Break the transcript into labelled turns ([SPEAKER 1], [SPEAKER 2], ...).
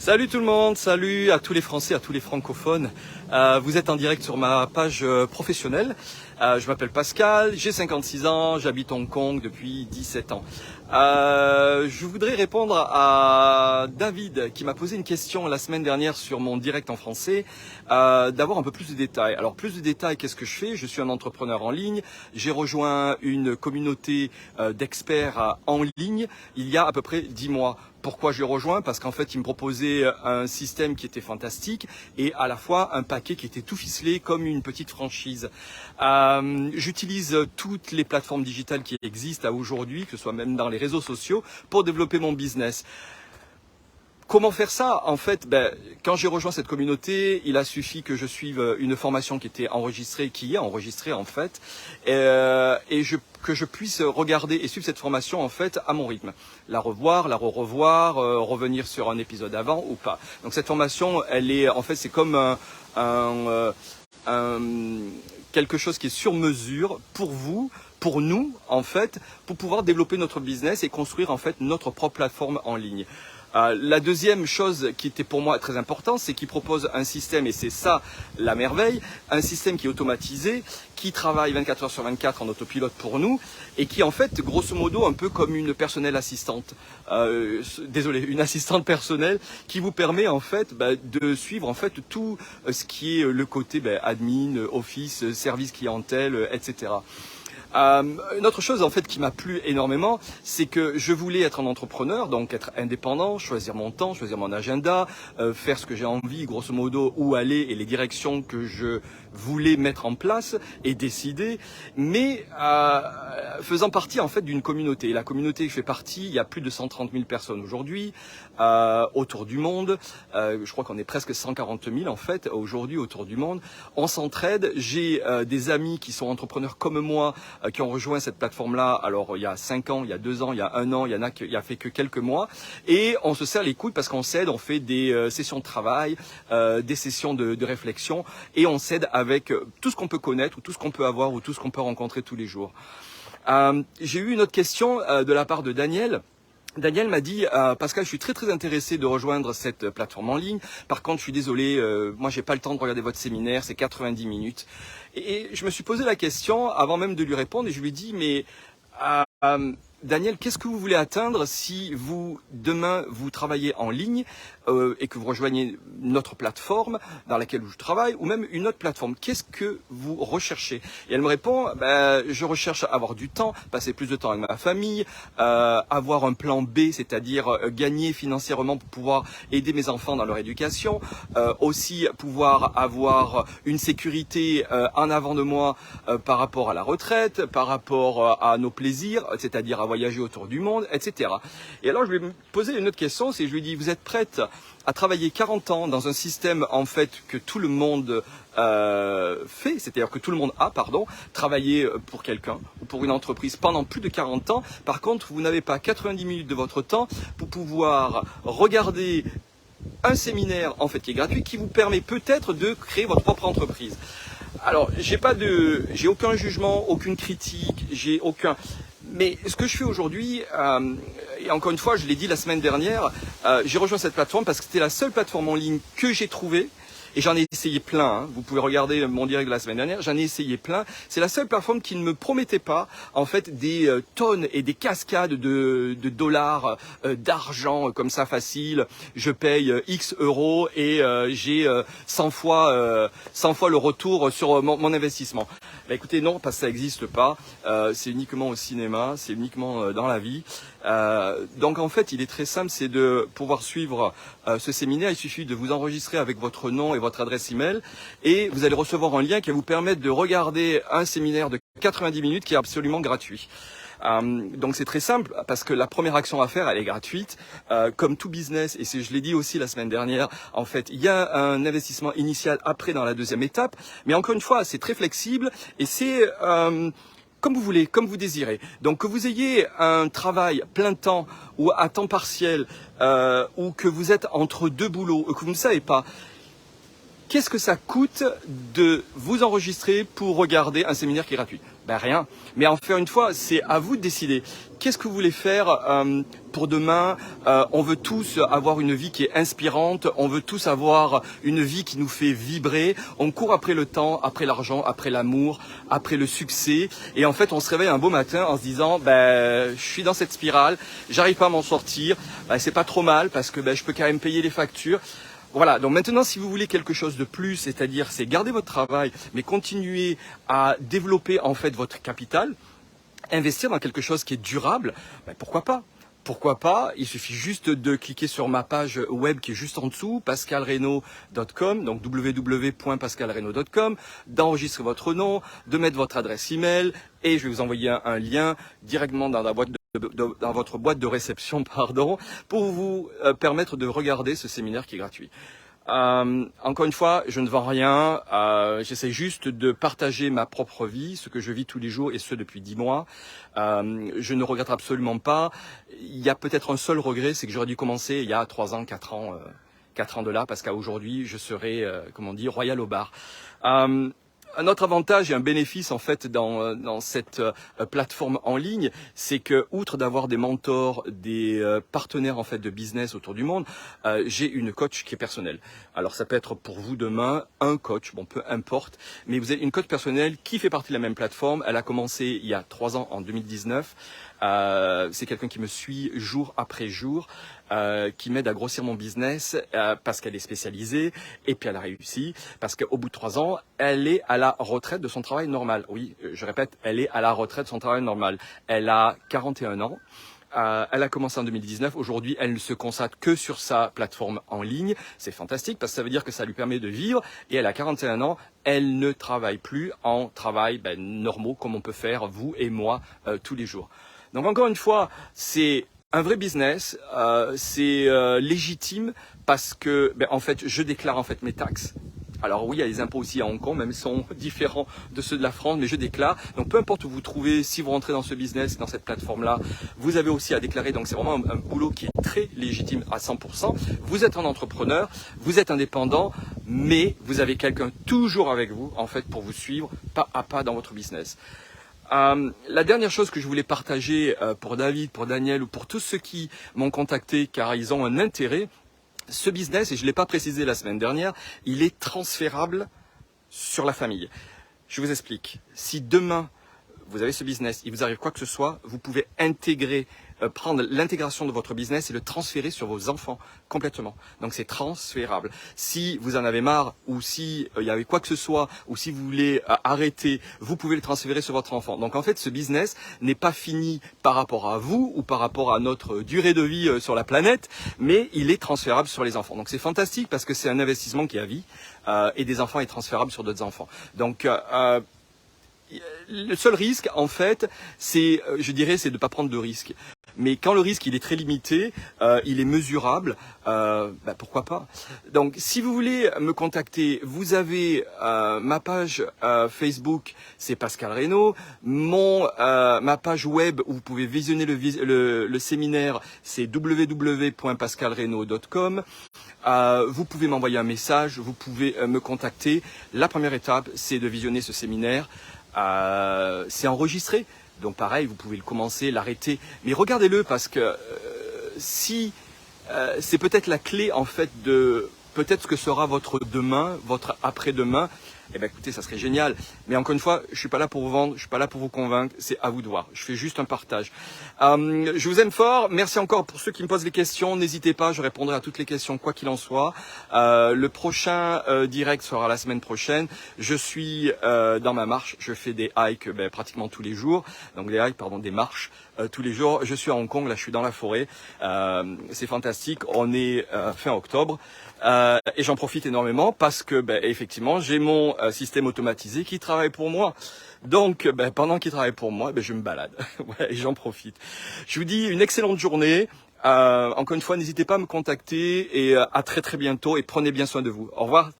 [SPEAKER 1] Salut tout le monde, salut à tous les Français, à tous les francophones. Vous êtes en direct sur ma page professionnelle. Je m'appelle Pascal, j'ai 56 ans, j'habite Hong Kong depuis 17 ans. Je voudrais répondre à David qui m'a posé une question la semaine dernière sur mon direct en français, d'avoir un peu plus de détails. Alors plus de détails, qu'est-ce que je fais? Je suis un entrepreneur en ligne, j'ai rejoint une communauté d'experts en ligne il y a à peu près 10 mois. Pourquoi je l'ai rejoint? Parce qu'en fait, il me proposait un système qui était fantastique et à la fois un paquet qui était tout ficelé comme une petite franchise. J'utilise toutes les plateformes digitales qui existent aujourd'hui, que ce soit même dans les réseaux sociaux, pour développer mon business. Comment faire ça? En fait, quand j'ai rejoint cette communauté, il a suffi que je suive une formation qui est enregistrée en fait, que je puisse regarder et suivre cette formation en fait à mon rythme, la revoir, la revoir, revenir sur un épisode avant ou pas. Donc cette formation, elle est en fait, c'est comme quelque chose qui est sur mesure pour vous, pour nous en fait, pour pouvoir développer notre business et construire en fait notre propre plateforme en ligne. La deuxième chose qui était pour moi très importante, c'est qu'il propose un système, et c'est ça la merveille, un système qui est automatisé, qui travaille 24 heures sur 24 en autopilote pour nous, et qui en fait, grosso modo, un peu comme une personnelle assistante, une assistante personnelle, qui vous permet en fait de suivre en fait tout ce qui est le côté admin, office, service clientèle, etc. Une autre chose en fait qui m'a plu énormément, c'est que je voulais être un entrepreneur, donc être indépendant, choisir mon temps, choisir mon agenda, faire ce que j'ai envie, grosso modo, où aller et les directions que je voulais mettre en place et décider, mais faisant partie en fait d'une communauté. Et la communauté que je fais partie, il y a plus de 130 000 personnes aujourd'hui autour du monde. Je crois qu'on est presque 140 000 en fait aujourd'hui autour du monde. On s'entraide. J'ai des amis qui sont entrepreneurs comme moi, qui ont rejoint cette plateforme-là, alors il y a 5 ans, il y a 2 ans, il y a 1 an, il y en a qui a fait que quelques mois, et on se serre les coudes parce qu'on s'aide, on fait des sessions de travail, des sessions de réflexion, et on s'aide avec tout ce qu'on peut connaître, ou tout ce qu'on peut avoir, ou tout ce qu'on peut rencontrer tous les jours. J'ai eu une autre question de la part de Daniel. Daniel m'a dit Pascal, je suis très intéressé de rejoindre cette plateforme en ligne. Par contre, je suis désolé, moi j'ai pas le temps de regarder votre séminaire, c'est 90 minutes. Et je me suis posé la question avant même de lui répondre et je lui ai dit mais Daniel, qu'est-ce que vous voulez atteindre si demain vous travaillez en ligne et que vous rejoignez notre plateforme dans laquelle je travaille ou même une autre plateforme? Qu'est-ce que vous recherchez? Et elle me répond, je recherche à avoir du temps, passer plus de temps avec ma famille, avoir un plan B, c'est-à-dire gagner financièrement pour pouvoir aider mes enfants dans leur éducation, aussi pouvoir avoir une sécurité en avant de moi par rapport à la retraite, par rapport à nos plaisirs, c'est-à-dire à voyager autour du monde, etc. Et alors je lui ai posé une autre question, c'est je lui ai dit, vous êtes prête à travailler 40 ans dans un système en fait que tout le monde fait, c'est-à-dire que tout le monde a, travaillé pour quelqu'un ou pour une entreprise pendant plus de 40 ans. Par contre, vous n'avez pas 90 minutes de votre temps pour pouvoir regarder un séminaire en fait qui est gratuit, qui vous permet peut-être de créer votre propre entreprise. Alors, j'ai aucun jugement, aucune critique, mais ce que je fais aujourd'hui, et encore une fois, je l'ai dit la semaine dernière, j'ai rejoint cette plateforme parce que c'était la seule plateforme en ligne que j'ai trouvée. Et j'en ai essayé plein, hein. Vous pouvez regarder mon direct de la semaine dernière, j'en ai essayé plein. C'est la seule plateforme qui ne me promettait pas, en fait, des tonnes et des cascades de dollars, d'argent comme ça facile. Je paye X euros et j'ai 100 fois le retour sur mon investissement. Écoutez, non, parce que ça n'existe pas. C'est uniquement au cinéma, c'est uniquement dans la vie. Donc en fait, il est très simple, c'est de pouvoir suivre ce séminaire. Il suffit de vous enregistrer avec votre nom et votre adresse email et vous allez recevoir un lien qui va vous permettre de regarder un séminaire de 90 minutes qui est absolument gratuit. Donc c'est très simple parce que la première action à faire, elle est gratuite. Comme tout business, et je l'ai dit aussi la semaine dernière, en fait, il y a un investissement initial après dans la deuxième étape. Mais encore une fois, c'est très flexible et c'est comme vous voulez, comme vous désirez. Donc que vous ayez un travail plein temps ou à temps partiel ou que vous êtes entre deux boulots, que vous ne savez pas, qu'est-ce que ça coûte de vous enregistrer pour regarder un séminaire qui est gratuit? Ben rien. Mais encore une fois, c'est à vous de décider. Qu'est-ce que vous voulez faire pour demain? On veut tous avoir une vie qui est inspirante, on veut tous avoir une vie qui nous fait vibrer. On court après le temps, après l'argent, après l'amour, après le succès. Et en fait, on se réveille un beau matin en se disant, ben, je suis dans cette spirale, j'arrive pas à m'en sortir. Ben, c'est pas trop mal parce que ben, je peux quand même payer les factures. Voilà, donc maintenant si vous voulez quelque chose de plus, c'est-à-dire c'est garder votre travail, mais continuer à développer en fait votre capital, investir dans quelque chose qui est durable, ben pourquoi pas? Pourquoi pas? Il suffit juste de cliquer sur ma page web qui est juste en dessous, pascalreno.com, donc www.pascalreno.com, d'enregistrer votre nom, de mettre votre adresse email, et je vais vous envoyer un lien directement dans la boîte dans votre boîte de réception, pardon, pour vous permettre de regarder ce séminaire qui est gratuit. Encore une fois, je ne vends rien, j'essaie juste de partager ma propre vie, ce que je vis tous les jours et ce depuis 10 mois. Je ne regrette absolument pas. Il y a peut-être un seul regret, c'est que j'aurais dû commencer il y a 3 ans, 4 ans, 4 ans de là, parce qu'aujourd'hui, je serai, comment on dit, royal au bar. Un autre avantage et un bénéfice en fait dans cette plateforme en ligne, c'est que outre d'avoir des mentors, des partenaires en fait de business autour du monde, j'ai une coach qui est personnelle. Alors ça peut être pour vous demain un coach, bon peu importe, mais vous avez une coach personnelle qui fait partie de la même plateforme. Elle a commencé il y a 3 ans en 2019. C'est quelqu'un qui me suit jour après jour, qui m'aide à grossir mon business parce qu'elle est spécialisée et puis elle a réussi parce qu'au bout de 3 ans, elle est à la retraite de son travail normal. Oui, je répète, elle est à la retraite de son travail normal. Elle a 41 ans. Elle a commencé en 2019. Aujourd'hui, elle ne se consacre que sur sa plateforme en ligne. C'est fantastique parce que ça veut dire que ça lui permet de vivre. Et elle a 41 ans. Elle ne travaille plus en travail normaux comme on peut faire vous et moi tous les jours. Donc encore une fois, c'est un vrai business, c'est légitime parce que en fait, je déclare en fait mes taxes. Alors oui, il y a les impôts aussi à Hong Kong, même ils sont différents de ceux de la France, mais je déclare. Donc peu importe où vous trouvez, si vous rentrez dans ce business, dans cette plateforme-là, vous avez aussi à déclarer. Donc c'est vraiment un boulot qui est très légitime à 100%. Vous êtes un entrepreneur, vous êtes indépendant, mais vous avez quelqu'un toujours avec vous, en fait, pour vous suivre pas à pas dans votre business. La dernière chose que je voulais partager pour David, pour Daniel ou pour tous ceux qui m'ont contacté car ils ont un intérêt, ce business, et je ne l'ai pas précisé la semaine dernière, il est transférable sur la famille. Je vous explique. Si demain, vous avez ce business, il vous arrive quoi que ce soit, vous pouvez intégrer, prendre l'intégration de votre business et le transférer sur vos enfants complètement. Donc c'est transférable. Si vous en avez marre ou si il y avait quoi que ce soit ou si vous voulez arrêter, vous pouvez le transférer sur votre enfant. Donc en fait, ce business n'est pas fini par rapport à vous ou par rapport à notre durée de vie sur la planète, mais il est transférable sur les enfants. Donc c'est fantastique parce que c'est un investissement qui est à vie et des enfants est transférable sur d'autres enfants. Donc le seul risque, en fait, c'est, je dirais, c'est de ne pas prendre de risque. Mais quand le risque il est très limité, il est mesurable, pourquoi pas. Donc si vous voulez me contacter, vous avez ma page Facebook, c'est Pascal Reno. Ma page web où vous pouvez visionner le séminaire, c'est www.pascalreno.com. Vous pouvez m'envoyer un message, vous pouvez me contacter. La première étape, c'est de visionner ce séminaire. C'est enregistré. Donc pareil, vous pouvez le commencer, l'arrêter, mais regardez-le parce que si c'est peut-être la clé en fait de peut-être ce que sera votre demain, votre après-demain. Eh bien écoutez, ça serait génial. Mais encore une fois, je suis pas là pour vous vendre, je suis pas là pour vous convaincre, c'est à vous de voir. Je fais juste un partage. Je vous aime fort. Merci encore pour ceux qui me posent des questions. N'hésitez pas, je répondrai à toutes les questions, quoi qu'il en soit. Le prochain direct sera la semaine prochaine. Je suis dans ma marche, je fais des hikes pratiquement tous les jours. Donc des marches tous les jours. Je suis à Hong Kong, là je suis dans la forêt. C'est fantastique. On est fin octobre. Et j'en profite énormément parce que effectivement j'ai mon système automatisé qui travaille pour moi. Donc pendant qu'il travaille pour moi, je me balade. Ouais, et j'en profite. Je vous dis une excellente journée. Encore une fois, n'hésitez pas à me contacter et à très très bientôt et prenez bien soin de vous. Au revoir.